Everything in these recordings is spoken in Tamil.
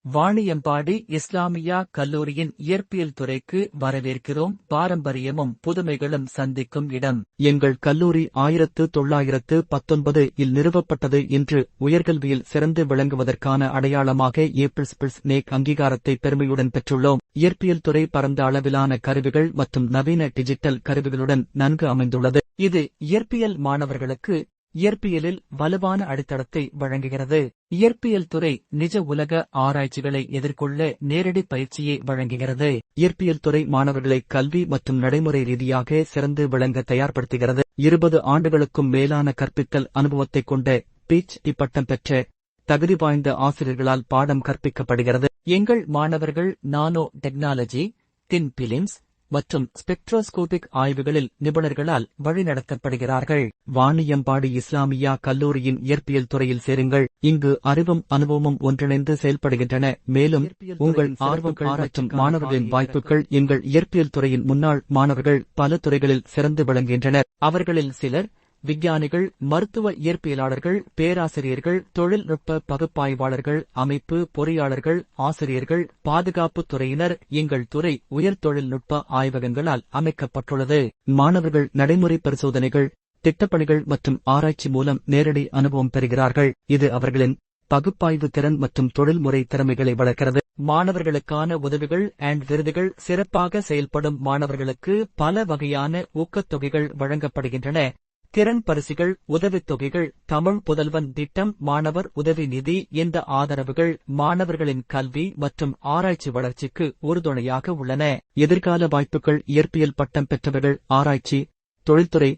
வாணியம்பாடி இஸ்லாமியா கல்லூரியின் இயற்பியல் துறைக்கு வரவேற்கிறோம். பாரம்பரியமும் புதுமைகளும் சந்திக்கும் இடம். எங்கள் கல்லூரி 1919 இல் நிறுவப்பட்டது. இன்று உயர்கல்வியில் சிறந்து விளங்குவதற்கான அடையாளமாக ஏ++நேக் அங்கீகாரத்தை பெருமையுடன் பெற்றுள்ளோம். இயற்பியல் துறை பரந்த அளவிலான கருவிகள் மற்றும் நவீன டிஜிட்டல் கருவிகளுடன் நன்கு அமைந்துள்ளது. இது இயற்பியல் மாணவர்களுக்கு இயற்பியலில் வலுவான அடித்தளத்தை வழங்குகிறது. இயற்பியல் துறை நிஜ உலக ஆராய்ச்சிகளை எதிர்கொள்ள நேரடி பயிற்சியை வழங்குகிறது. இயற்பியல் துறை மாணவர்களை கல்வி மற்றும் நடைமுறை ரீதியாக சிறந்து விளங்க தயார்படுத்துகிறது. 20 ஆண்டுகளுக்கும் மேலான கற்பித்தல் அனுபவத்தைக் கொண்ட PhD பட்டம் பெற்ற தகுதி வாய்ந்த ஆசிரியர்களால் பாடம் கற்பிக்கப்படுகிறது. எங்கள் மாணவர்கள் நானோ டெக்னாலஜி, தின் பிலிம்ஸ் மற்றும் ஸ்பெக்ட்ரோஸ்கோபிக் ஆய்வுகளில் நிபுணர்களால் வழிநடத்தப்படுகிறார்கள். வாணியம்பாடி இஸ்லாமியா கல்லூரியின் இயற்பியல் துறையில் சேருங்கள். இங்கு அறிவும் அனுபவமும் ஒன்றிணைந்து செயல்படுகின்றன. மேலும் உங்கள் ஆர்வங்கள் மற்றும் மாணவர்களின் வாய்ப்புகள். எங்கள் இயற்பியல் துறையின் முன்னாள் மாணவர்கள் பல துறைகளில் சிறந்து விளங்குகின்றனர். அவர்களில் சிலர் விஞ்ஞானிகள், மருத்துவ இயற்பியலாளர்கள், பேராசிரியர்கள், தொழில்நுட்ப பகுப்பாய்வாளர்கள், அமைப்பு பொறியாளர்கள், ஆசிரியர்கள், பாதுகாப்புத் துறையினர். எங்கள் துறை உயர் தொழில்நுட்ப ஆய்வகங்களால் அமைக்கப்பட்டுள்ளது. மாணவர்கள் நடைமுறை பரிசோதனைகள், திட்டப்பணிகள் மற்றும் ஆராய்ச்சி மூலம் நேரடி அனுபவம் பெறுகிறார்கள். இது அவர்களின் பகுப்பாய்வு திறன் மற்றும் தொழில்முறை திறமைகளை வளர்க்கிறது. மாணவர்களுக்கான உதவிகள் அண்ட் விருதுகள். சிறப்பாக செயல்படும் மாணவர்களுக்கு பல வகையான ஊக்கத்தொகைகள் வழங்கப்படுகின்றன. திறன் பரிசுகள், உதவித்தொகைகள், தமிழ் புதல்வன் திட்டம், மாணவர் உதவி நிதி. இந்த ஆதரவுகள் மாணவர்களின் கல்வி மற்றும் ஆராய்ச்சி வளர்ச்சிக்கு உறுதுணையாக உள்ளன. எதிர்கால வாய்ப்புகள். இயற்பியல் பட்டம் பெற்றவர்கள் ஆராய்ச்சி, தொழில்துறை,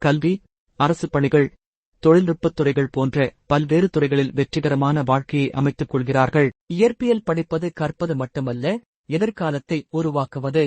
கல்வி, அரசு பணிகள், தொழில்நுட்பத் துறைகள் போன்ற பல்வேறு துறைகளில் வெற்றிகரமான வாழ்க்கையை அமைத்துக் கொள்கிறார்கள். இயற்பியல் படிப்பது கற்பது மட்டுமல்ல, எதிர்காலத்தை உருவாக்குவது.